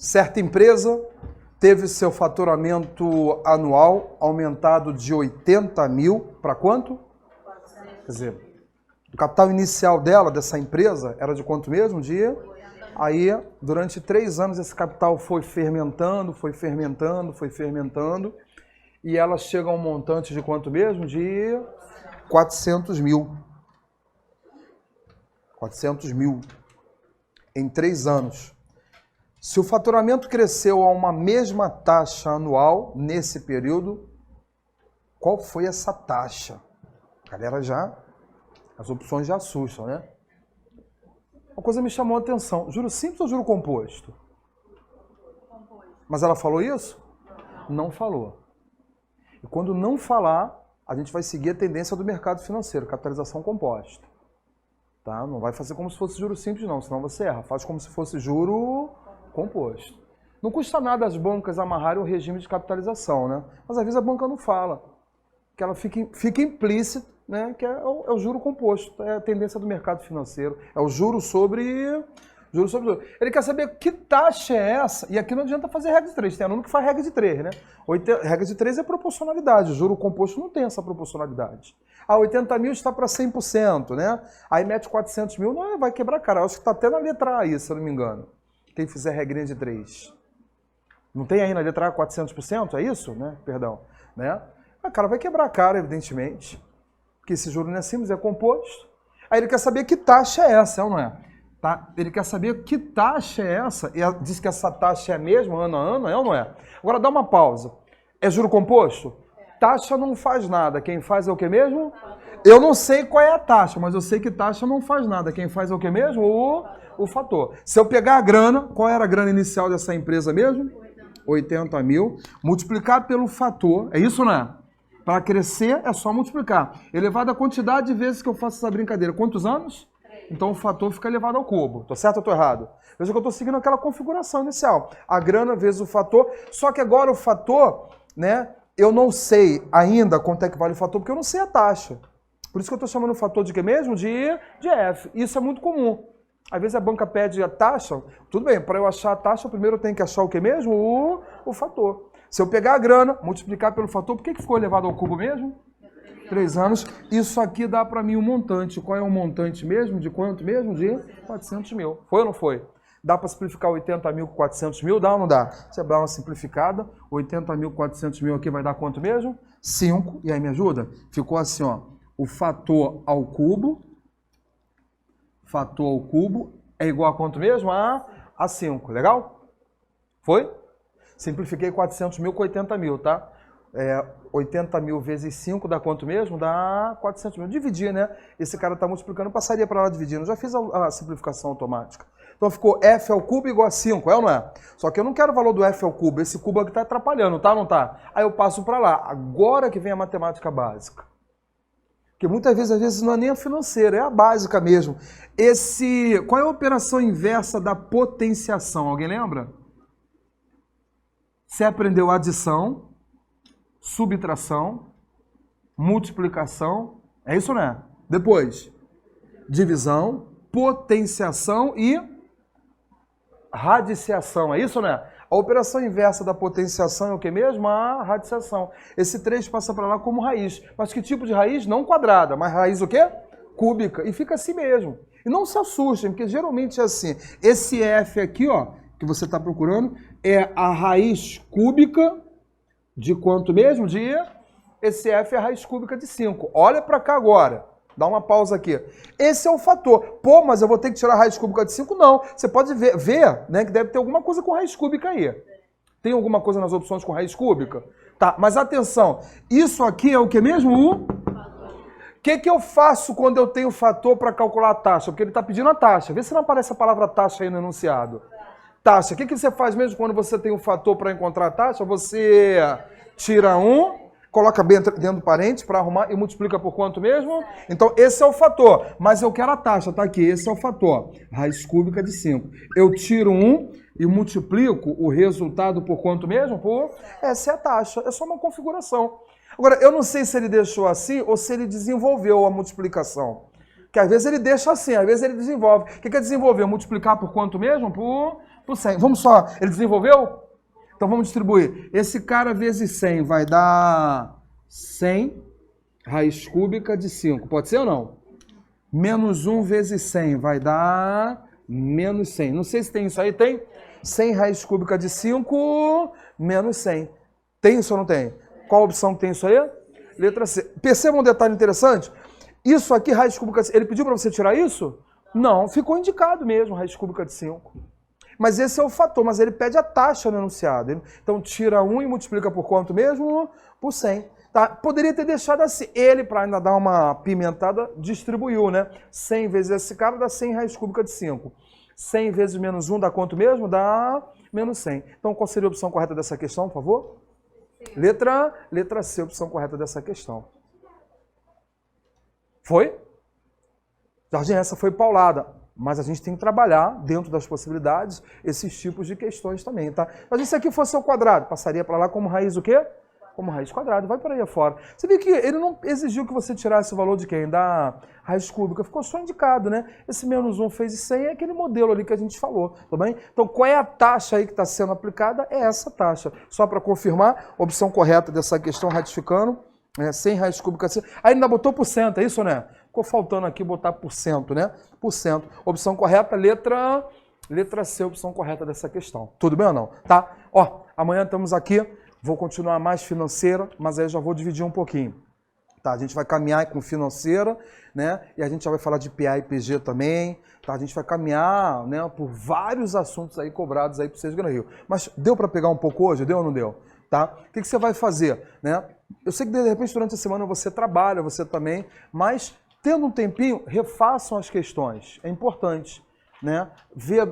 Certa empresa teve seu faturamento anual aumentado de 80 mil para quanto? Quer dizer, o capital inicial dela, dessa empresa, era de quanto mesmo? Aí, durante 3 anos, esse capital foi fermentando, e ela chega a um montante de quanto mesmo? De 400 mil. 400 mil em 3 anos. Se o faturamento cresceu a uma mesma taxa anual nesse período, qual foi essa taxa? A galera as opções já assustam, né? Uma coisa me chamou a atenção. Juro simples ou juro composto? Mas ela falou isso? Não falou. E quando não falar, a gente vai seguir a tendência do mercado financeiro, capitalização composta. Tá? Não vai fazer como se fosse juro simples não, senão você erra. Faz como se fosse juro composto. Não custa nada as bancas amarrarem o regime de capitalização, né? Mas às vezes a banca não fala. Que ela fica implícito, né? Que é o juro composto. É a tendência do mercado financeiro. É o juro sobre juro. Ele quer saber que taxa é essa. E aqui não adianta fazer regra de 3. Tem aluno que faz regra de 3, né? Regra de 3 é proporcionalidade. O juro composto não tem essa proporcionalidade. 80 mil está para 100%, né? Aí mete 400 mil, não vai quebrar a cara. Eu acho que está até na letra A aí, se eu não me engano. Quem fizer regrinha de 3. Não tem aí na letra A 400%? É isso? Né? Perdão. Né? A cara vai quebrar a cara, evidentemente. Porque esse juro não é simples, é composto. Aí ele quer saber que taxa é essa, não é? Tá? Ele quer saber que taxa é essa. E diz que essa taxa é a mesma ano a ano, é ou não é? Agora dá uma pausa. É juro composto? Taxa não faz nada. Quem faz é o que mesmo? Eu não sei qual é a taxa, mas eu sei que taxa não faz nada. Quem faz é o que mesmo? O fator. Se eu pegar a grana, qual era a grana inicial dessa empresa mesmo? 80 mil. Multiplicar pelo fator. É isso, né? Para crescer é só multiplicar. Elevado a quantidade de vezes que eu faço essa brincadeira. Quantos anos? Então o fator fica elevado ao cubo. Tô certo ou tô errado? Veja que eu tô seguindo aquela configuração inicial. A grana vezes o fator. Só que agora o fator, né? Eu não sei ainda quanto é que vale o fator, porque eu não sei a taxa. Por isso que eu estou chamando o fator de quê mesmo? De F. Isso é muito comum. Às vezes a banca pede a taxa. Tudo bem, para eu achar a taxa, primeiro eu tenho que achar o quê mesmo? O fator. Se eu pegar a grana, multiplicar pelo fator, por que ficou elevado ao cubo mesmo? 3 anos. Isso aqui dá para mim um montante. Qual é o montante mesmo? De quanto mesmo? De 400 mil. Foi ou não foi? Dá para simplificar 80 mil com 400 mil? Dá ou não dá? Você dá uma simplificada. 80 mil com 400 mil aqui vai dar quanto mesmo? 5. E aí me ajuda? Ficou assim, ó. O fator ao cubo. Fator ao cubo é igual a quanto mesmo? A 5. Legal? Foi? Simplifiquei 400 mil com 80 mil, tá? 80 mil vezes 5 dá quanto mesmo? Dá 400 mil. Dividir, né? Esse cara está multiplicando, passaria para lá dividindo. Já fiz a simplificação automática. Então ficou F ao cubo igual a 5, é ou não é? Só que eu não quero o valor do F ao cubo. Esse cubo aqui está atrapalhando, tá ou não tá? Aí eu passo para lá. Agora que vem a matemática básica. Porque muitas vezes, às vezes, não é nem a financeira, é a básica mesmo. Qual é a operação inversa da potenciação? Alguém lembra? Você aprendeu adição, subtração, multiplicação, é isso, né? Depois, divisão, potenciação e radiciação, é isso, né? A operação inversa da potenciação é o que mesmo? A radiciação. Esse 3 passa para lá como raiz. Mas que tipo de raiz? Não quadrada, mas raiz o quê? Cúbica. E fica assim mesmo. E não se assustem, porque geralmente é assim. Esse F aqui, ó, que você está procurando, é a raiz cúbica de quanto mesmo? Esse F é a raiz cúbica de 5. Olha para cá agora. Dá uma pausa aqui. Esse é o fator. Pô, mas eu vou ter que tirar a raiz cúbica de 5? Não. Você pode ver, né, que deve ter alguma coisa com raiz cúbica aí. Tem alguma coisa nas opções com raiz cúbica? Tá, mas atenção. Isso aqui é o que mesmo? O que eu faço quando eu tenho fator para calcular a taxa? Porque ele está pedindo a taxa. Vê se não aparece a palavra taxa aí no enunciado. Taxa. O que você faz mesmo quando você tem um fator para encontrar a taxa? Você tira 1... Coloca bem dentro do parênteses para arrumar e multiplica por quanto mesmo? Então, esse é o fator. Mas eu quero a taxa, tá aqui. Esse é o fator. Raiz cúbica de 5. Eu tiro 1 e multiplico o resultado por quanto mesmo? Essa é a taxa. É só uma configuração. Agora, eu não sei se ele deixou assim ou se ele desenvolveu a multiplicação. Porque às vezes ele deixa assim, às vezes ele desenvolve. O que é desenvolver? Multiplicar por quanto mesmo? por 100. Vamos só, ele desenvolveu? Então vamos distribuir. Esse cara vezes 100 vai dar 100 raiz cúbica de 5. Pode ser ou não? Menos 1 vezes 100 vai dar menos 100. Não sei se tem isso aí, tem? 100 raiz cúbica de 5 menos 100. Tem isso ou não tem? Qual opção que tem isso aí? Letra C. Perceba um detalhe interessante? Isso aqui, raiz cúbica de 5. Ele pediu para você tirar isso? Não, ficou indicado mesmo, raiz cúbica de 5. Mas esse é o fator, mas ele pede a taxa no enunciado. Então tira 1 e multiplica por quanto mesmo? Por 100. Tá? Poderia ter deixado assim. Ele, para ainda dar uma pimentada, distribuiu, né? 100 vezes esse cara dá 100 raiz cúbica de 5. 100 vezes menos 1 dá quanto mesmo? Dá menos 100. Então qual seria a opção correta dessa questão, por favor? Letra C, opção correta dessa questão. Foi? Jardim, essa foi paulada. Mas a gente tem que trabalhar dentro das possibilidades esses tipos de questões também, tá? Mas se aqui fosse ao quadrado, passaria para lá como raiz o quê? Como raiz quadrada, vai para aí afora. Você viu que ele não exigiu que você tirasse o valor de quem? Da raiz cúbica, ficou só indicado, né? Esse menos 1 vezes 100 é aquele modelo ali que a gente falou, tá bem? Então, qual é a taxa aí que está sendo aplicada? É essa taxa. Só para confirmar, opção correta dessa questão, ratificando, 100 raiz cúbica. Aí ainda botou por cento, é isso, né? Ficou faltando aqui botar por cento, né? Por cento. Opção correta, letra C, opção correta dessa questão. Tudo bem ou não? Tá? Ó, amanhã estamos aqui. Vou continuar mais financeira, mas aí eu já vou dividir um pouquinho. Tá, a gente vai caminhar com financeira, né? E a gente já vai falar de PA e PG também. Tá, a gente vai caminhar, né, por vários assuntos aí cobrados aí para vocês no Rio. Mas deu para pegar um pouco hoje? Deu ou não deu? Tá? O que você vai fazer, né? Eu sei que de repente durante a semana você trabalha, você também, mas tendo um tempinho, refaçam as questões. É importante. Né?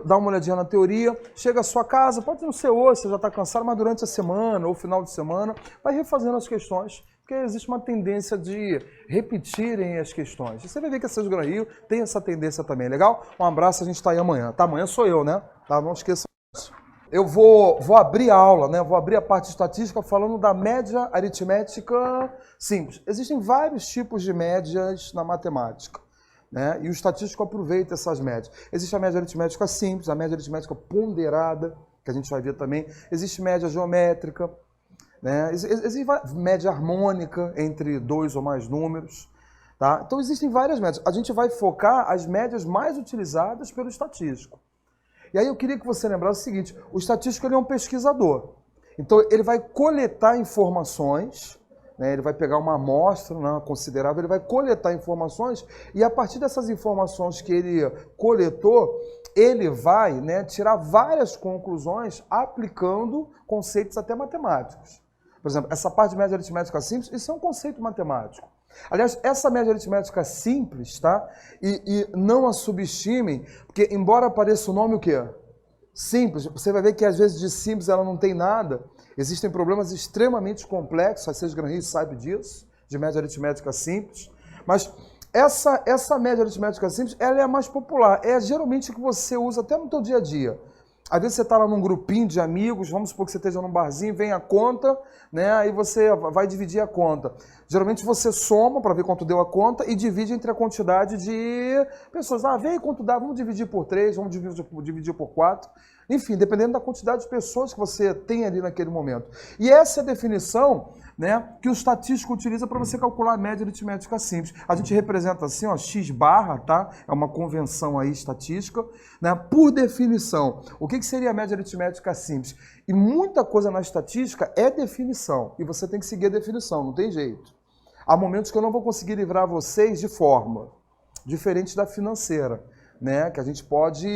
Dá uma olhadinha na teoria, chega à sua casa, pode não ser hoje, você já está cansado, mas durante a semana ou final de semana, vai refazendo as questões, porque existe uma tendência de repetirem as questões. E você vai ver que a Sesgo Rio tem essa tendência também, legal? Um abraço, a gente está aí amanhã, tá? Amanhã sou eu, né? Tá? Não esqueçam disso. Eu vou abrir a aula, né? Vou abrir a parte estatística falando da média aritmética simples. Existem vários tipos de médias na matemática. Né? E o estatístico aproveita essas médias. Existe a média aritmética simples, a média aritmética ponderada, que a gente vai ver também. Existe média geométrica, né? Existe média harmônica entre 2 ou mais números. Tá? Então existem várias médias. A gente vai focar as médias mais utilizadas pelo estatístico. E aí eu queria que você lembrasse o seguinte, o estatístico ele é um pesquisador. Então ele vai coletar informações, né, ele vai pegar uma amostra, né, considerável, ele vai coletar informações e a partir dessas informações que ele coletou, ele vai, né, tirar várias conclusões aplicando conceitos até matemáticos. Por exemplo, essa parte de média aritmética simples, isso é um conceito matemático. Aliás, essa média aritmética simples, tá? E não a subestimem, porque embora apareça o nome o quê? Simples, você vai ver que às vezes de simples ela não tem nada. Existem problemas extremamente complexos, a Sesgo Rio sabe disso, de média aritmética simples. Mas essa média aritmética simples, ela é a mais popular. É geralmente o que você usa até no seu dia a dia. Às vezes você está lá num grupinho de amigos, vamos supor que você esteja num barzinho, vem a conta, né? Aí você vai dividir a conta. Geralmente você soma para ver quanto deu a conta e divide entre a quantidade de pessoas. Ah, vê aí quanto dá, vamos dividir por 3, vamos dividir por 4. Enfim, dependendo da quantidade de pessoas que você tem ali naquele momento. E essa é a definição, né, que o estatístico utiliza para você calcular a média aritmética simples. A gente representa assim, ó, x barra, tá? É uma convenção aí estatística, né? Por definição, o que seria a média aritmética simples? E muita coisa na estatística é definição, e você tem que seguir a definição, não tem jeito. Há momentos que eu não vou conseguir livrar vocês de forma diferente da financeira, né? Que a gente pode,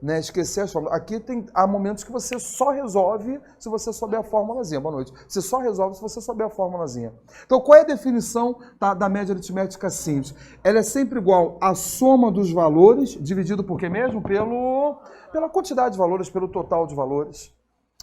né, esquecer as fórmulas. Aqui há momentos que você só resolve se você souber a formulazinha. Boa noite. Você só resolve se você souber a formulazinha. Então, qual é a definição da média aritmética simples? Ela é sempre igual à soma dos valores, dividido por quê mesmo? Pela quantidade de valores, pelo total de valores.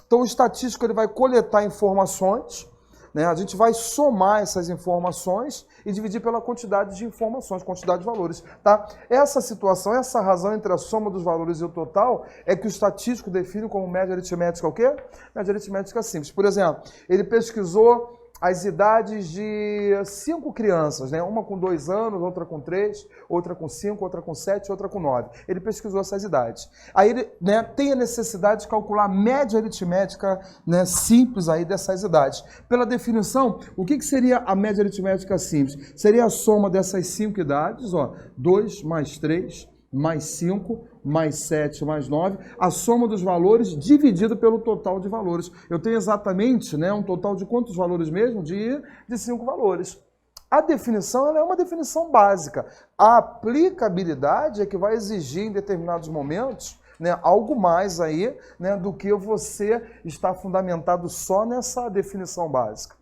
Então, o estatístico ele vai coletar informações, né? A gente vai somar essas informações e dividir pela quantidade de informações, quantidade de valores, tá? Essa situação, essa razão entre a soma dos valores e o total é que o estatístico define como média aritmética o quê? Média aritmética simples. Por exemplo, ele pesquisou as idades de 5 crianças, né? Uma com 2 anos, outra com 3, outra com 5, outra com 7, outra com 9. Ele pesquisou essas idades. Aí ele, né, tem a necessidade de calcular a média aritmética, né, simples aí dessas idades. Pela definição, o que seria a média aritmética simples? Seria a soma dessas 5 idades, ó, 2 mais 3 mais 5, mais 7, mais 9, a soma dos valores dividido pelo total de valores. Eu tenho exatamente, né, um total de quantos valores mesmo? De 5 valores. A definição ela é uma definição básica. A aplicabilidade é que vai exigir em determinados momentos, né, algo mais aí, né, do que você está fundamentado só nessa definição básica.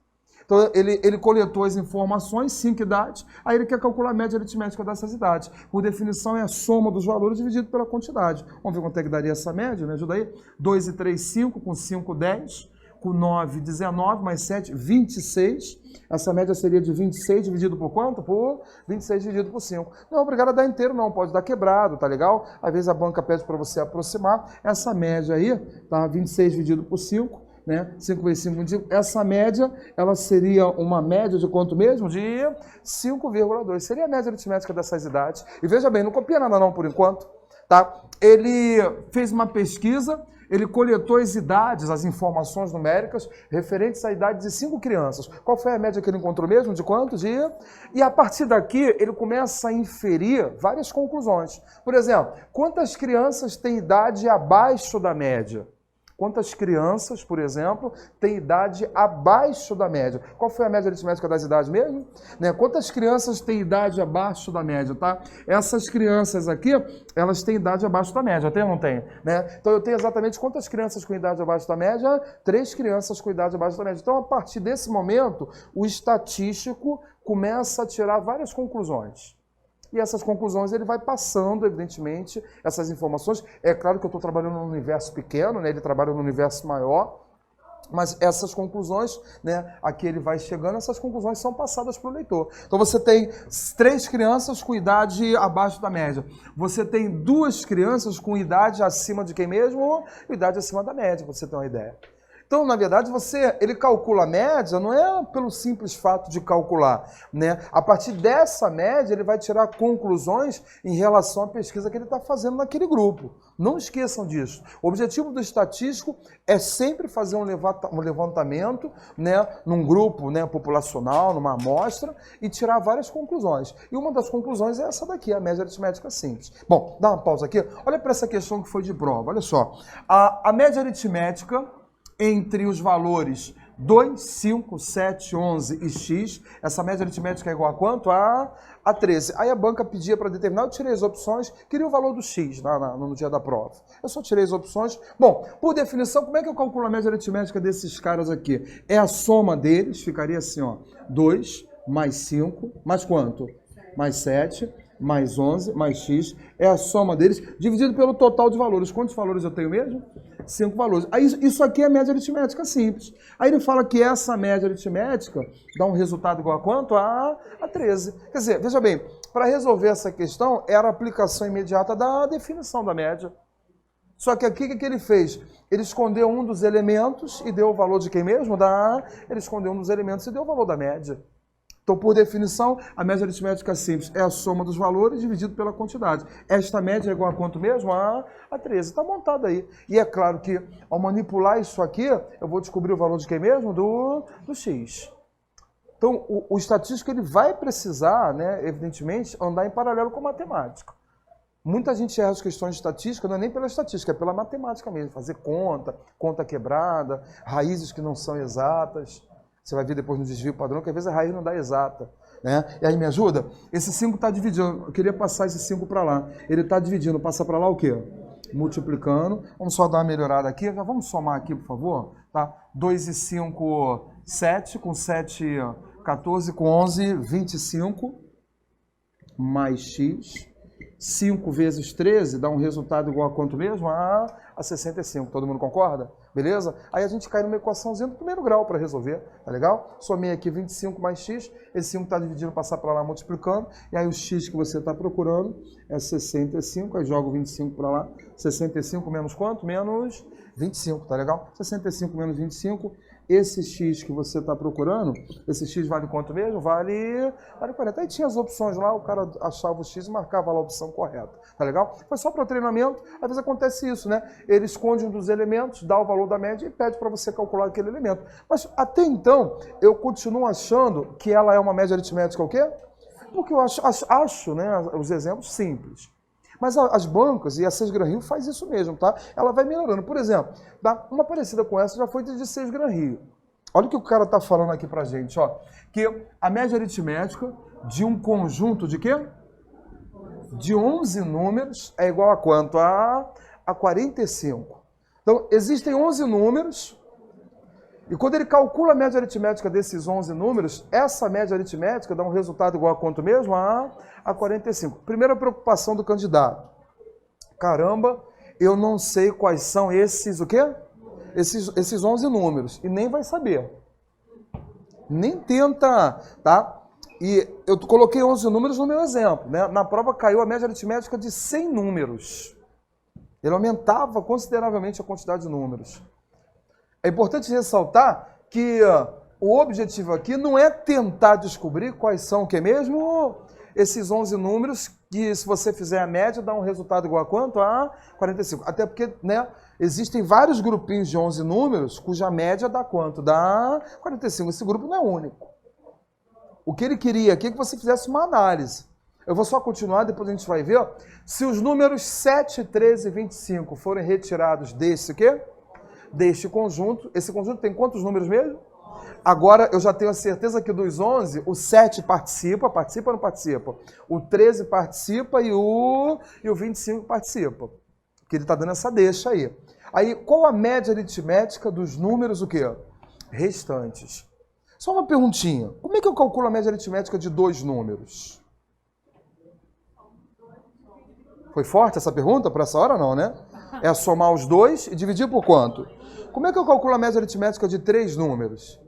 Então, ele coletou as informações, 5 idades, aí ele quer calcular a média aritmética dessas idades. Por definição, é a soma dos valores dividido pela quantidade. Vamos ver quanto é que daria essa média? Me ajuda aí? 2 e 3, 5, com 5, 10, com 9, 19, mais 7, 26. Essa média seria de 26 dividido por quanto? Por 26 dividido por 5. Não é obrigado a dar inteiro, não. Pode dar quebrado, tá legal? Às vezes a banca pede para você aproximar. Essa média aí, tá? 26 dividido por 5. Né? 5 vezes 5, essa média, ela seria uma média de quanto mesmo? De 5,2. Seria a média aritmética dessas idades. E veja bem, não copia nada não por enquanto. Tá? Ele fez uma pesquisa, ele coletou as idades, as informações numéricas referentes à idade de 5 crianças. Qual foi a média que ele encontrou mesmo? De quanto? E a partir daqui, ele começa a inferir várias conclusões. Por exemplo, quantas crianças têm idade abaixo da média? Quantas crianças, por exemplo, têm idade abaixo da média? Qual foi a média aritmética das idades mesmo? Né? Quantas crianças têm idade abaixo da média, tá? Essas crianças aqui, elas têm idade abaixo da média, tem ou não tem? Né? Então eu tenho exatamente quantas crianças com idade abaixo da média? 3 crianças com idade abaixo da média. Então a partir desse momento, o estatístico começa a tirar várias conclusões. E essas conclusões ele vai passando, evidentemente, essas informações. É claro que eu estou trabalhando num universo pequeno, né? Ele trabalha num universo maior, mas essas conclusões, né, aqui ele vai chegando, essas conclusões são passadas para o leitor. Então você tem 3 crianças com idade abaixo da média. Você tem 2 crianças com idade acima de quem mesmo? Idade acima da média, para você ter uma ideia. Então, na verdade, ele calcula a média, não é pelo simples fato de calcular, né? A partir dessa média, ele vai tirar conclusões em relação à pesquisa que ele está fazendo naquele grupo. Não esqueçam disso. O objetivo do estatístico é sempre fazer um levantamento, né, num grupo, né, populacional, numa amostra, e tirar várias conclusões. E uma das conclusões é essa daqui, a média aritmética simples. Bom, dá uma pausa aqui. Olha para essa questão que foi de prova. Olha só. A média aritmética entre os valores 2, 5, 7, 11 e x, essa média aritmética é igual a quanto? A 13. Aí a banca pedia para determinar, eu tirei as opções, queria o valor do x no dia da prova. Eu só tirei as opções. Bom, por definição, como é que eu calculo a média aritmética desses caras aqui? É a soma deles, ficaria assim, ó, 2 mais 5, mais quanto? Mais 7, mais 11, mais x, é a soma deles, dividido pelo total de valores. Quantos valores eu tenho mesmo? 5 valores. Aí, isso aqui é a média aritmética simples. Aí ele fala que essa média aritmética dá um resultado igual a quanto? A 13. Quer dizer, veja bem, para resolver essa questão, era a aplicação imediata da definição da média. Só que aqui, o que ele fez? Ele escondeu um dos elementos e deu o valor de quem mesmo? Ele escondeu um dos elementos e deu o valor da média. Então, por definição, a média aritmética simples é a soma dos valores dividido pela quantidade. Esta média é igual a quanto mesmo? A 13. Está montado aí. E é claro que, ao manipular isso aqui, eu vou descobrir o valor de quem mesmo? Do x. Então, o estatístico ele vai precisar, né, evidentemente, andar em paralelo com a matemática. Muita gente erra as questões de estatística, não é nem pela estatística, é pela matemática mesmo. Fazer conta quebrada, raízes que não são exatas. Você vai ver depois no desvio padrão que às vezes a raiz não dá exata. Né? E aí me ajuda? Esse 5 está dividindo. Eu queria passar esse 5 para lá. Ele está dividindo. Passa para lá o quê? Multiplicando. Vamos só dar uma melhorada aqui. Vamos somar aqui, por favor. Tá? 2 e 5, 7. Com 7, 14. Com 11, 25. Mais x. 5 vezes 13 dá um resultado igual a quanto mesmo? A 65. Todo mundo concorda? Beleza? Aí a gente cai numa equaçãozinha do primeiro grau para resolver, tá legal? Somei aqui 25 mais x, esse 5 está dividindo, passar para lá multiplicando, e aí o x que você está procurando é 65, aí jogo 25 para lá, 65 menos quanto? Menos 25, tá legal? 65 menos 25 esse x que você está procurando, esse x vale quanto mesmo? Vale 40. Aí tinha as opções lá, o cara achava o x e marcava lá a opção correta. Tá legal? Foi só para o treinamento, às vezes acontece isso, né? Ele esconde um dos elementos, dá o valor da média e pede para você calcular aquele elemento. Mas até então, eu continuo achando que ela é uma média aritmética o quê? Porque eu acho, né, os exemplos simples. Mas as bancas e a Sesgran Rio faz isso mesmo, tá? Ela vai melhorando. Por exemplo, uma parecida com essa já foi de Sesgran Rio. Olha o que o cara está falando aqui pra gente, ó. Que a média aritmética de um conjunto de quê? De 11 números é igual a quanto? A 45. Então, existem 11 números, e quando ele calcula a média aritmética desses 11 números, essa média aritmética dá um resultado igual a quanto mesmo? A 45. Primeira preocupação do candidato. Caramba, eu não sei quais são esses, o quê? Esses 11 números. E nem vai saber. Nem tenta, tá? E eu coloquei 11 números no meu exemplo, né? Na prova caiu a média aritmética de 100 números. Ele aumentava consideravelmente a quantidade de números. É importante ressaltar que o objetivo aqui não é tentar descobrir quais são o que mesmo esses 11 números, que se você fizer a média dá um resultado igual a quanto? A 45. Até porque, né, existem vários grupinhos de 11 números cuja média dá quanto? Dá 45. Esse grupo não é único. O que ele queria aqui é que você fizesse uma análise. Eu vou só continuar, depois a gente vai ver. Ó, se os números 7, 13 e 25 forem retirados desse quê? Deste conjunto, esse conjunto tem quantos números mesmo? Agora eu já tenho a certeza que dos 11, o 7 participa ou não participa? O 13 participa e o 25 participa. Que ele está dando essa deixa aí. Aí, qual a média aritmética dos números o quê? Restantes. Só uma perguntinha. Como é que eu calculo a média aritmética de 2 números? Foi forte essa pergunta para essa hora não, né? É somar os 2 e dividir por quanto? Como é que eu calculo a média aritmética de 3 números?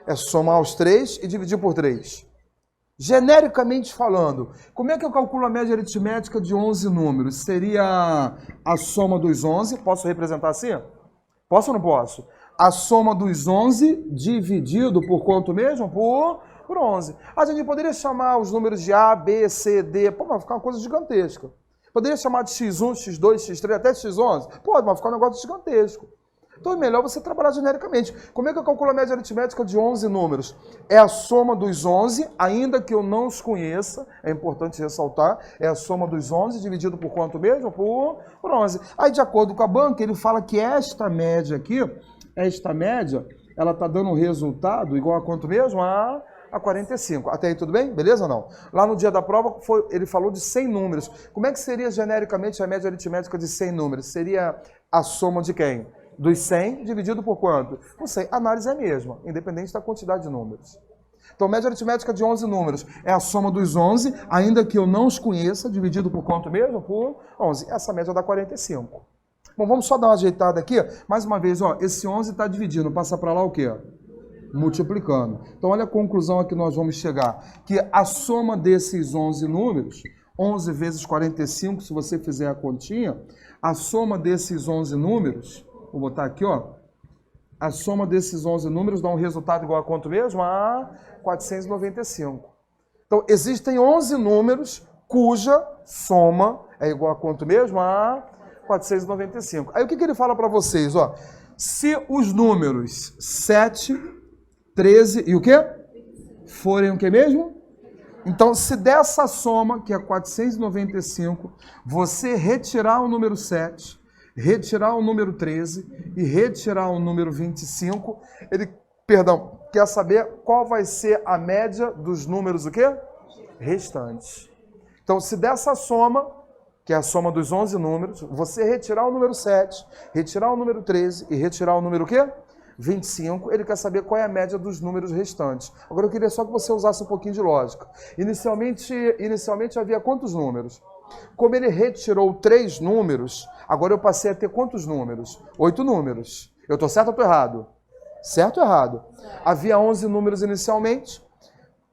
É somar os 3 e dividir por 3. Genericamente falando, como é que eu calculo a média aritmética de 11 números? Seria a soma dos 11, posso representar assim? Posso ou não posso? A soma dos 11 dividido por quanto mesmo? Por 11. A gente poderia chamar os números de A, B, C, D, pô, vai ficar uma coisa gigantesca. Poderia chamar de X1, X2, X3, até X11? Pode, mas ficar um negócio gigantesco. Então é melhor você trabalhar genericamente. Como é que eu calculo a média aritmética de 11 números? É a soma dos 11, ainda que eu não os conheça, é importante ressaltar, é a soma dos 11 dividido por quanto mesmo? Por 11. Aí, de acordo com a banca, ele fala que esta média aqui, ela está dando um resultado igual a quanto mesmo? A 45. Até aí tudo bem? Beleza ou não? Lá no dia da prova, ele falou de 100 números. Como é que seria genericamente a média aritmética de 100 números? Seria a soma de quem? Dos 100 dividido por quanto? Não sei, a análise é a mesma, independente da quantidade de números. Então, média aritmética de 11 números é a soma dos 11, ainda que eu não os conheça, dividido por quanto mesmo? Por 11. Essa média dá 45. Bom, vamos só dar uma ajeitada aqui. Mais uma vez, ó, esse 11 está dividindo, passa para lá o quê? Multiplicando. Então, olha a conclusão a que nós vamos chegar. Que a soma desses 11 números, 11 vezes 45, se você fizer a continha, a soma desses 11 números, vou botar aqui, ó, a soma desses 11 números dá um resultado igual a quanto mesmo? A 495. Então, existem 11 números cuja soma é igual a quanto mesmo? A 495. Aí, o que ele fala para vocês? Ó, se os números 7, 13 e o quê? Forem o quê mesmo? Então, se dessa soma, que é 495, você retirar o número 7, retirar o número 13 e retirar o número 25, ele, quer saber qual vai ser a média dos números o quê? Restantes. Então, se dessa soma, que é a soma dos 11 números, você retirar o número 7, retirar o número 13 e retirar o número o quê? 25, ele quer saber qual é a média dos números restantes. Agora eu queria só que você usasse um pouquinho de lógica. Inicialmente havia quantos números? Como ele retirou 3 números, agora eu passei a ter quantos números? 8 números. Eu estou certo ou estou errado? Certo ou errado? Havia 11 números inicialmente,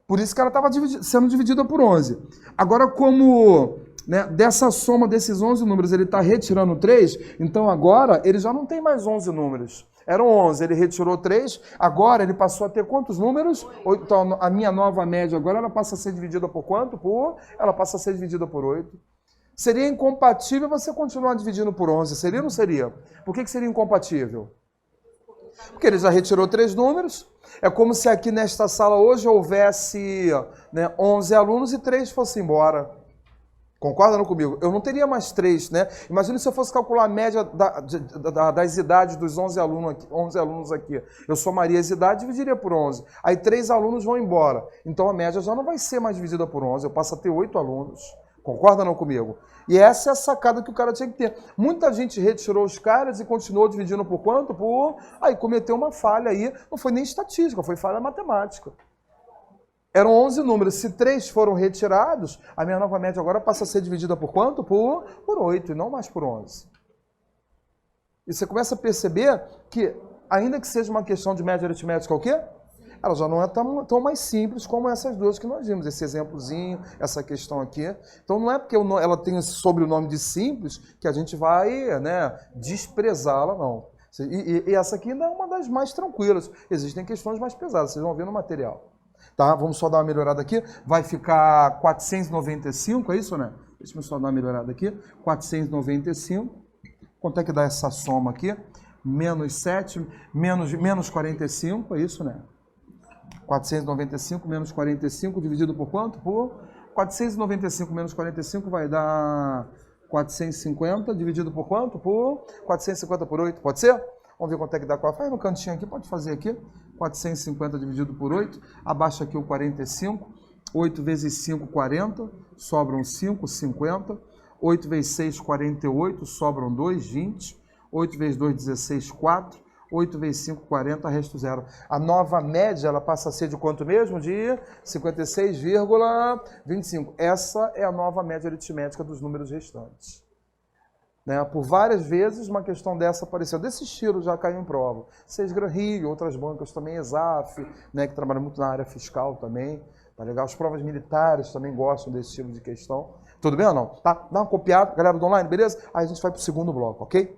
por isso que ela estava sendo dividida por 11. Agora, como dessa soma desses 11 números ele está retirando 3, então agora ele já não tem mais 11 números. Eram 11, ele retirou 3, agora ele passou a ter quantos números? Então, a minha nova média agora, ela passa a ser dividida por quanto? Ela passa a ser dividida por 8. Seria incompatível você continuar dividindo por 11, seria ou não seria? Por que seria incompatível? Porque ele já retirou 3 números. É como se aqui nesta sala hoje houvesse 11 alunos e 3 fossem embora. Concordam comigo? Eu não teria mais 3, né? Imagina se eu fosse calcular a média das idades dos 11 alunos aqui. Eu somaria as idades e dividiria por 11. Aí 3 alunos vão embora. Então a média já não vai ser mais dividida por 11, eu passo a ter 8 alunos. Concordam comigo? E essa é a sacada que o cara tinha que ter. Muita gente retirou os caras e continuou dividindo por quanto? Aí cometeu uma falha aí, não foi nem estatística, foi falha matemática. Eram 11 números, se 3 foram retirados, a minha nova média agora passa a ser dividida por quanto? Por 8 e não mais por 11. E você começa a perceber que, ainda que seja uma questão de média aritmética, o quê? Ela já não é tão mais simples como essas duas que nós vimos, esse exemplozinho, essa questão aqui. Então não é porque ela tem esse sobrenome de simples que a gente vai desprezá-la, não. E essa aqui ainda é uma das mais tranquilas. Existem questões mais pesadas, vocês vão ver no material. Tá? Vamos só dar uma melhorada aqui. Vai ficar 495, é isso, né? Deixa eu só dar uma melhorada aqui. 495. Quanto é que dá essa soma aqui? Menos 7, menos 45, é isso, né? 495 menos 45 dividido por quanto? Por 495 menos 45 vai dar 450 dividido por quanto? Por 450 por 8, pode ser? Vamos ver quanto é que dá. Faz no cantinho aqui, pode fazer aqui. 450 dividido por 8, abaixa aqui o 45. 8 vezes 5, 40, sobram 5, 50. 8 vezes 6, 48, sobram 2, 20. 8 vezes 2, 16, 4. 8 vezes 5, 40, resto 0. A nova média, ela passa a ser de quanto mesmo? De 56,25. Essa é a nova média aritmética dos números restantes. Né? Por várias vezes, uma questão dessa apareceu. Desse estilo já caiu em prova. Sesgran Rio, outras bancas também, ESAF, né, que trabalha muito na área fiscal também. Tá legal? As provas militares também gostam desse tipo de questão. Tudo bem ou não? Tá? Dá uma copiada, galera do online, beleza? Aí a gente vai para o segundo bloco, ok?